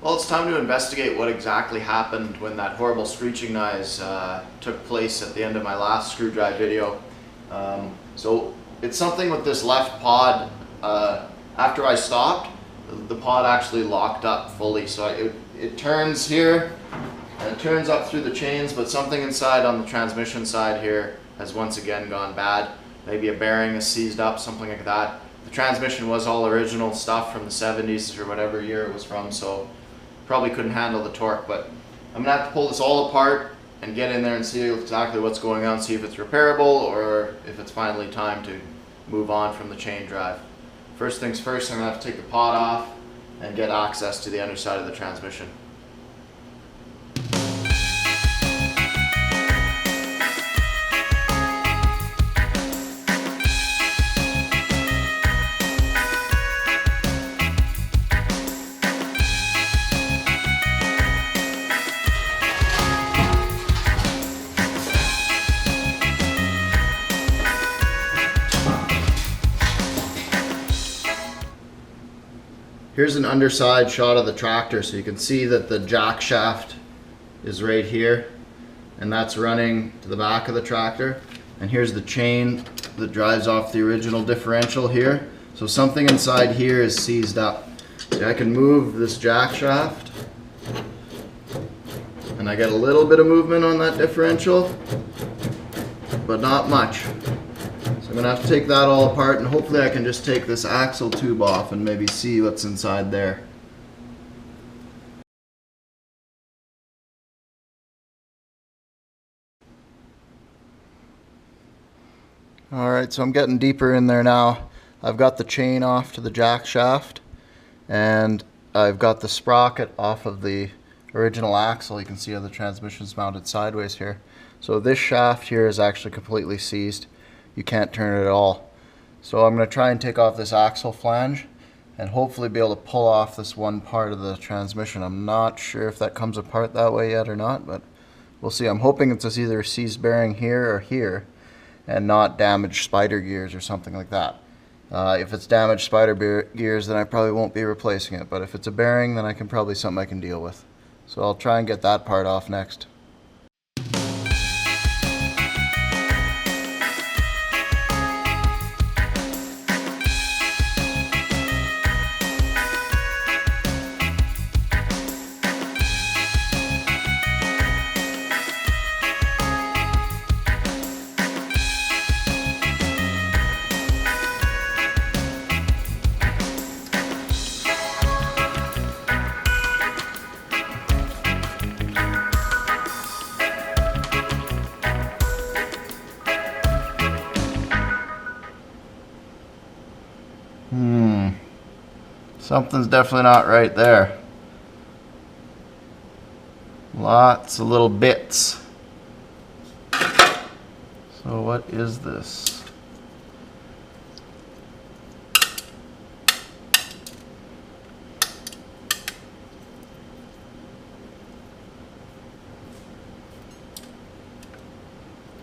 Well, it's time to investigate what exactly happened when that horrible screeching noise took place at the end of my last screw drive video. So it's something with this left pod. After I stopped, the pod actually locked up fully. So it turns here and it turns up through the chains, but something inside on the transmission side here has once again gone bad. Maybe a bearing is seized up, something like that. The transmission was all original stuff from the 70s or whatever year it was from, so probably couldn't handle the torque, but I'm gonna have to pull this all apart and get in there and see exactly what's going on, see if it's repairable or if it's finally time to move on from the chain drive. First things first, I'm gonna have to take the pod off and get access to the underside of the transmission. Here's an underside shot of the tractor, so you can see that the jack shaft is right here, and that's running to the back of the tractor. And here's the chain that drives off the original differential here. So something inside here is seized up. See, I can move this jack shaft, and I get a little bit of movement on that differential, but not much. So I'm gonna have to take that all apart, and hopefully I can just take this axle tube off and maybe see what's inside there. Alright, so I'm getting deeper in there now. I've got the chain off to the jack shaft, and I've got the sprocket off of the original axle. You can see how the transmission's mounted sideways here. So this shaft here is actually completely seized. You can't turn it at all. So I'm going to try and take off this axle flange and hopefully be able to pull off this one part of the transmission. I'm not sure if that comes apart that way yet or not, but we'll see. I'm hoping it's either a seized bearing here or here and not damaged spider gears or something like that. If it's damaged spider gears, then I probably won't be replacing it, but if it's a bearing, then I can probably something I can deal with. So I'll try and get that part off next. Something's definitely not right there. Lots of little bits. So what is this?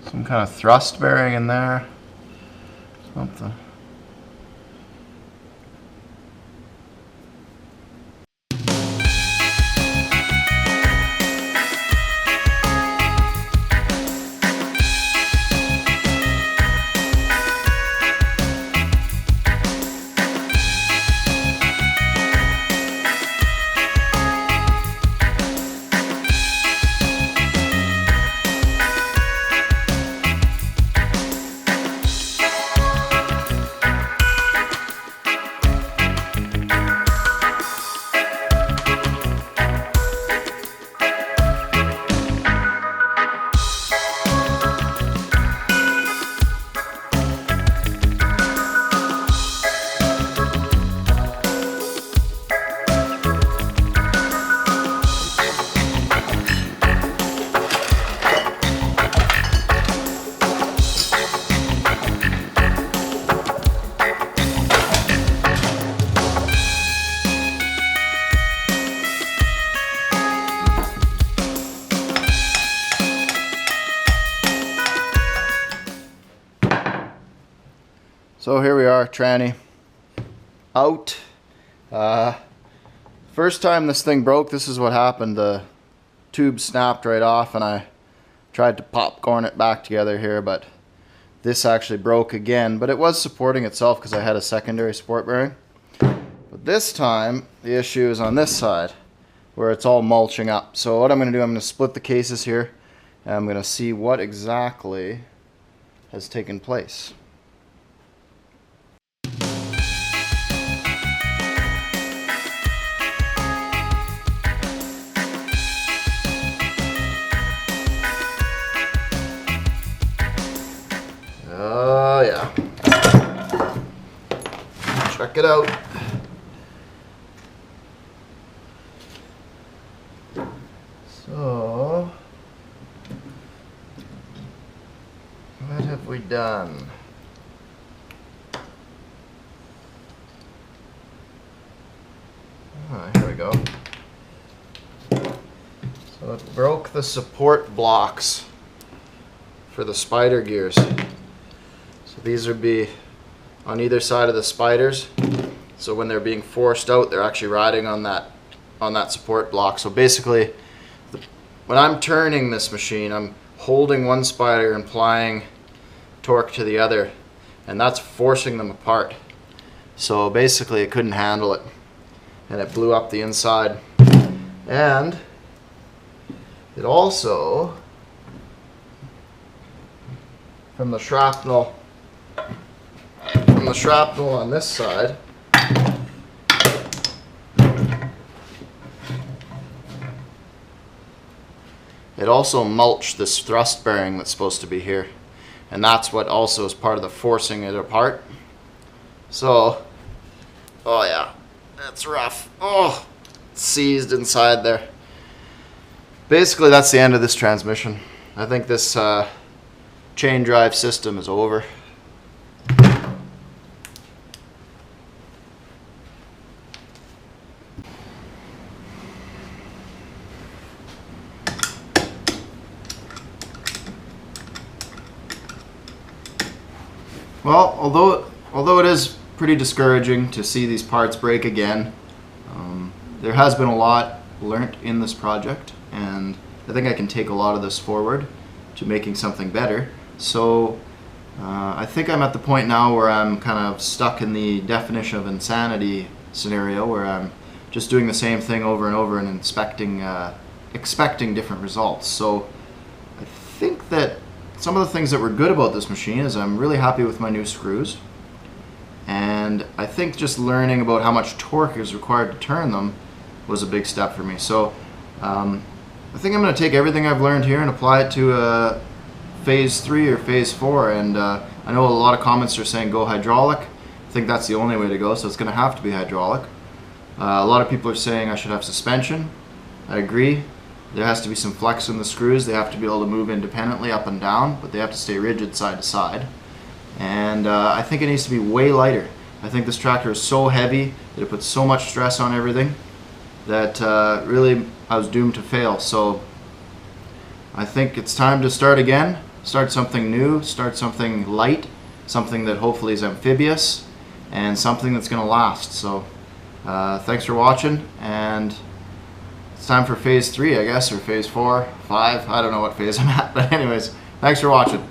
Some kind of thrust bearing in there. Something. So here we are, tranny out. First time this thing broke, this is what happened. The tube snapped right off and I tried to popcorn it back together here, but this actually broke again. But it was supporting itself because I had a secondary support bearing. But this time, the issue is on this side where it's all mulching up. So what I'm going to do, I'm going to split the cases here and I'm going to see what exactly has taken place. Oh yeah. Check it out. So, what have we done? Here we go. So it broke the support blocks for the spider gears. So these would be on either side of the spiders. So when they're being forced out, they're actually riding on that support block. So basically, when I'm turning this machine, I'm holding one spider and applying torque to the other, and that's forcing them apart. So basically it couldn't handle it, and it blew up the inside. And it also, from the shrapnel on this side, it also mulched this thrust bearing that's supposed to be here, and that's what also is part of the forcing it apart. So, oh yeah, that's rough. Oh, it's seized inside there. Basically, that's the end of this transmission. I think this chain drive system is over. Well, although it is pretty discouraging to see these parts break again, there has been a lot learnt in this project, and I think I can take a lot of this forward to making something better. So I think I'm at the point now where I'm kind of stuck in the definition of insanity scenario, where I'm just doing the same thing over and over and expecting different results. So I think that some of the things that were good about this machine is I'm really happy with my new screws, and I think just learning about how much torque is required to turn them was a big step for me. So I think I'm going to take everything I've learned here and apply it to phase 3 or phase 4, and I know a lot of comments are saying go hydraulic. I think that's the only way to go, so it's going to have to be hydraulic. A lot of people are saying I should have suspension. I agree. There has to be some flex in the screws. They have to be able to move independently up and down, but they have to stay rigid side to side. And I think it needs to be way lighter. I think this tractor is so heavy that it puts so much stress on everything that really I was doomed to fail. So I think it's time to start again, start something new, start something light, something that hopefully is amphibious, and something that's going to last. So thanks for watching, and it's time for phase 3, I guess, or phase 4, 5, I don't know what phase I'm at, but anyways, thanks for watching.